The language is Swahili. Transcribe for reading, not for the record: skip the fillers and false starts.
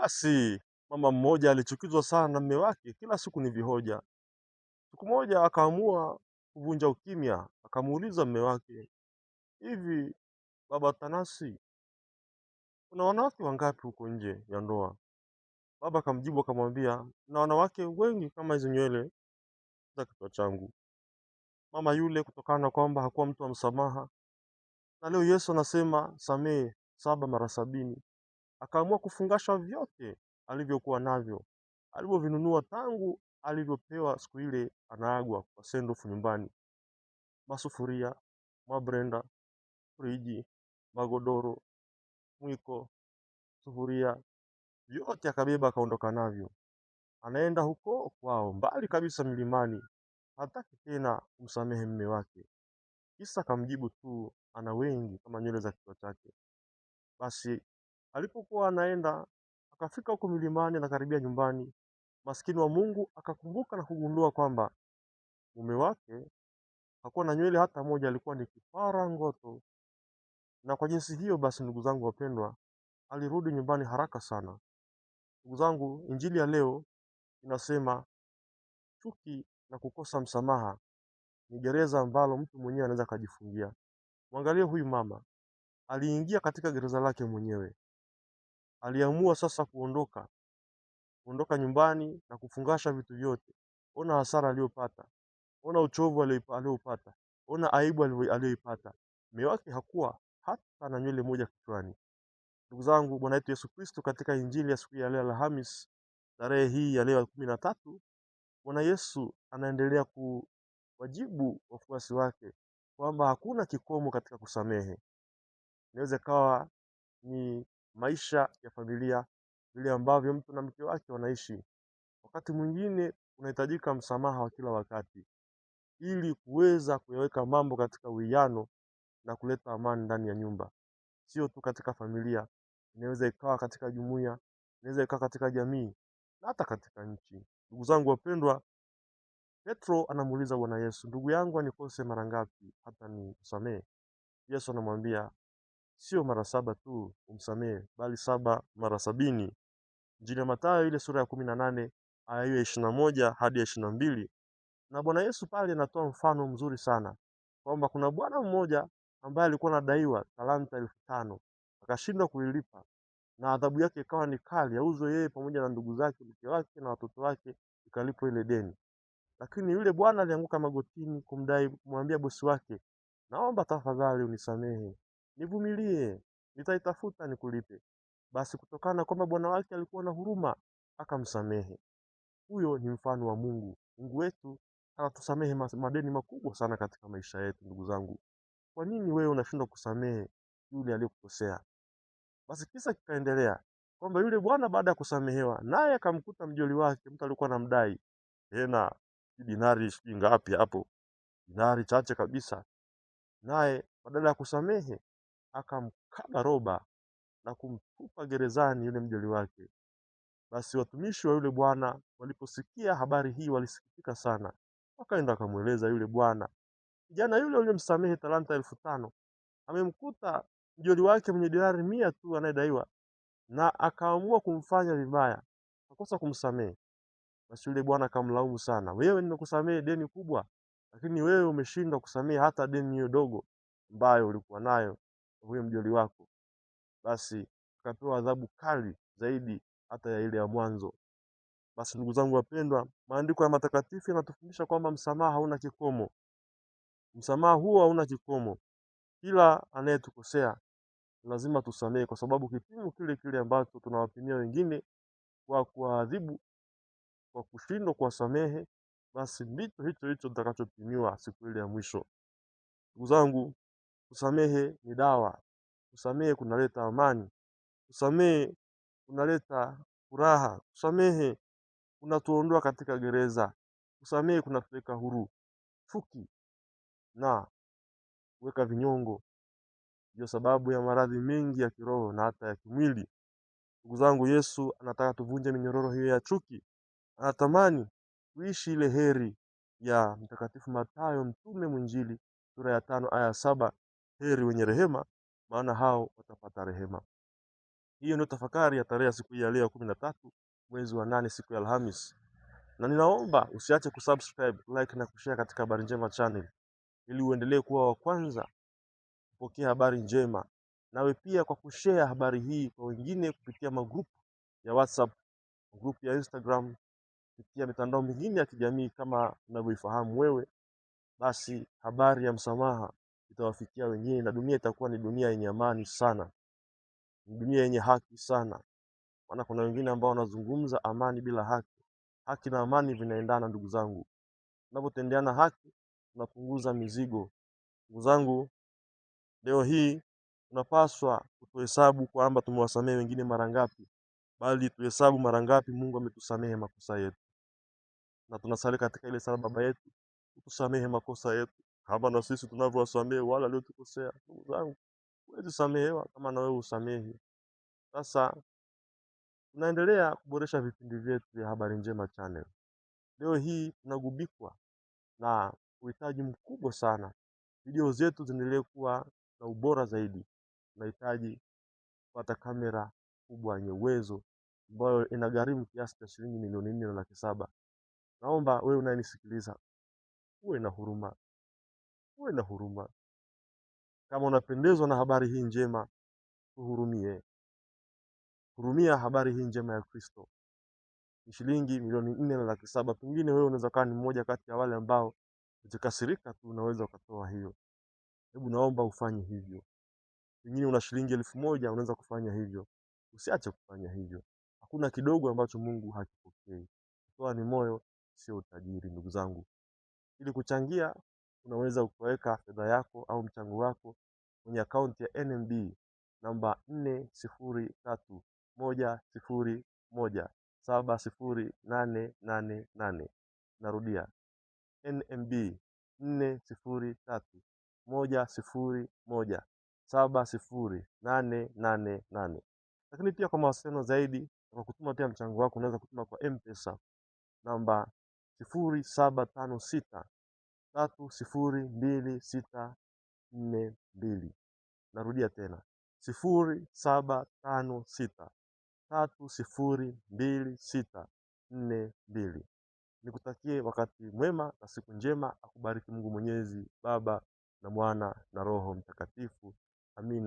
Basi mama mmoja alichukizwa sana na mume wake, kila siku ni vihoja. Siku moja akaamua kuvunja ukimya, akamuuliza mume wake, hivi baba Tanasi, kuna wanawake wangapi huko nje ya ndoa? Baba akamjibu akamwambia, na wanawake wengi kama hizo nywele za kichwa changu. Mama yule, kutokana na kwamba hakuwa mtu wa msamaha, na leo Yesu anasema samehe 7 mara 70, akaamua kufungasha vyote alivyokuwa navyo, alivyovinunua tangu alivyopewa siku ile anaagwa kwa sendofu nyumbani: masufuria, mabrenda, friji, magodoro, mwiko, sufuria, vyote akabeba akaondoka navyo. Anaenda huko kwao mbali kabisa milimani, hataki tena kumsamehe mume wake. Kisa akamjibu tu ana wengi kama nywele za kichwa chake. Basi alipokuwa anaenda akafika huko milimani, anakaribia nyumbani, maskini wa Mungu akakumbuka na kugundua kwamba mume wake hakuwa na nywele hata moja, alikuwa ni kipara ngoto. Na kwa jinsi hiyo basi, ndugu zangu wapendwa, alirudi nyumbani haraka sana. Ndugu zangu, injili ya leo inasema chuki na kukosa msamaha ni gereza ambalo mtu mwenyewe anaweza kujifungia. Mwangalie huyu mama, aliingia katika gereza lake mwenyewe. Aliamua sasa kuondoka nyumbani na kufungasha vitu vyote. Ona hasara aliyopata, ona uchovu aliopata, ona aibu aliyoipata. Mume wake hakuwa hata na nywele moja kichwani. Ndugu zangu, Bwana wetu Yesu Kristo katika injili ya siku ya leo Alhamisi, tarehe hii ya leo 13, Bwana Yesu anaendelea kuwajibu wafuasi wake kwamba hakuna kikomo katika kusamehe. Inaweza ikawa ni maisha ya familia, vile ambavyo mtu na mke wake wanaishi. Wakati mwingine unahitajika msamaha wa kila wakati, ili kuweza kuyaweka mambo katika uwiano na kuleta amani ndani ya nyumba. Sio tu katika familia, inaweza ikawa katika jumuiya, inaweza ikawa katika jamii na hata katika nchi. Ndugu zangu wapendwa, Petro anamuuliza Bwana Yesu, ndugu yangu anikose mara ngapi hata nimsamehe? Yesu anamwambia, sio mara 7 tu umsamehe, bali 7 mara 70. Injili ya Mathayo ile sura ya 18 aya hiyo ya 21 hadi ya 22. Na Bwana Yesu pale anatoa mfano mzuri sana kwamba kuna bwana mmoja ambaye alikuwa anadaiwa talanta 5,000, akashindwa kuilipa, na adhabu yake ikawa ni kali, auzwe yeye pamoja na ndugu zake, mke wake na watoto wake, ikalipwa ile deni. Lakini yule bwana alianguka magotini kumwambia bosi wake, naomba tafadhali unisamehe, nivumilie, nitaitafuta nikulipe. Basi kutokana na kwamba bwana wake alikuwa na huruma, akamsamehe. Huyo ni mfano wa Mungu. Mungu wetu anatusamehe madeni makubwa sana katika maisha yetu. Ndugu zangu, kwa nini wewe unashindwa kusamehe yule aliyekukosea? Basi kisa kikaendelea kwamba yule bwana baada ya kusamehewa, naye akamkuta mjoli wake, mtu alikuwa anamdai tena dinari sijui ngapi hapo, dinari chache kabisa. Naye badala ya kusamehe, akamkaba roba na kumtupa gerezani yule mjoli wake. Basi watumishi wa yule bwana waliposikia habari hii walisikitika sana, wakaenda wakamweleza yule bwana, kijana yule uliyemsamehe talanta 5,000 amemkuta mjoli wake mwenye dinari 100 tu anayedaiwa, na akaamua kumfanya vibaya, akakosa kumsamehe. Basi yule bwana akamlaumu sana, wewe nimekusamehe deni kubwa, lakini wewe umeshindwa kusamehe hata deni hiyo dogo ambayo ulikuwa nayo huyo mjoli wako. Basi akapewa adhabu kali zaidi hata ya ile ya mwanzo. Basi ndugu zangu wapendwa, maandiko ya matakatifu yanatufundisha kwamba msamaha hauna kikomo. Msamaha huo hauna kikomo. Kila anayetukosea lazima tusamehe, kwa sababu kipimo kile kile ambacho tunawapimia wengine kwa kuadhibu kwa kushindwa kuwasamehe, basi ndicho hicho tutakachopimiwa siku ile ya mwisho. Ndugu zangu, kusamehe ni dawa. Kusamehe kunaleta amani. Kusamehe kunaleta furaha. Kusamehe kunatuondoa katika gereza. Kusamehe kunatuweka huru. Chuki na kuweka vinyongo ndio sababu ya maradhi mengi ya kiroho na hata ya kimwili. Ndugu zangu, Yesu anataka tuvunje minyororo hiyo ya chuki. Anatamani tuishi ile heri ya Mtakatifu Mathayo mtume mwinjili, sura ya 5 aya 7, heri wenye rehema, maana hao watapata rehema. Hiyo ndio tafakari ya tarehe ya siku hii ya leo 13 mwezi wa 8 siku ya Alhamis. Na ninaomba usiache kusubscribe, like na kushare katika Habari Njema Channel ili uendelee kuwa wa kwanza kupokea habari njema. Nawe pia kwa kushare habari hii kwa wengine kupitia magrupu ya WhatsApp, magrupu ya Instagram, kupitia mitandao mingine ya kijamii kama unavyoifahamu wewe, basi habari ya msamaha itawafikia wengine na dunia itakuwa ni dunia yenye amani sana, ni dunia yenye haki sana. Maana kuna wengine ambao wanazungumza amani bila haki. Haki na amani vinaendana ndugu zangu. Tunapotendeana haki tunapunguza mizigo. Ndugu zangu, leo hii tunapaswa kutohesabu kwamba tumewasamehe wengine mara ngapi, bali tuhesabu mara ngapi Mungu ametusamehe makosa yetu. Na tunasali katika ile sala, Baba yetu, utusamehe makosa yetu kama na sisi tunavyowasamehe wale waliotukosea. Ndugu zangu, huwezi samehewa kama na wewe usamehe. Sasa tunaendelea kuboresha vipindi vyetu vya Habari Njema Channel. Leo hii tunagubikwa na uhitaji mkubwa sana. Video zetu ziendelee kuwa na ubora zaidi. Tunahitaji kupata kamera kubwa yenye uwezo ambayo inagharimu kiasi cha shilingi milioni 4,700,000. Naomba wewe unayenisikiliza uwe na huruma, uwe na huruma. Kama unapendezwa na habari hii njema, tuhurumie. Hurumia habari hii njema ya Kristo. Ni shilingi milioni 4,700,000. Pengine wewe unaweza kuwa ni mmoja kati ya wale ambao ukikasirika tu unaweza ukatoa hiyo. Hebu naomba ufanye hivyo. Pengine una shilingi 1,000 unaweza kufanya hivyo. Usiache kufanya hivyo. Hakuna kidogo ambacho Mungu hakipokei. Kutoa ni moyo, sio utajiri, ndugu zangu. Ili kuchangia, unaweza ukaweka fedha yako au mchango wako kwenye akaunti ya NMB namba 403101708888. Narudia, NMB 403101708888. Lakini pia kwa mawasiliano zaidi, kwa kutuma pia mchango wako, unaweza kutuma kwa M-Pesa namba 0756302642. Narudia tena 0756302642. Nikutakie wakati mwema na siku njema. Akubariki Mungu Mwenyezi, Baba na Mwana na Roho Mtakatifu. Amina.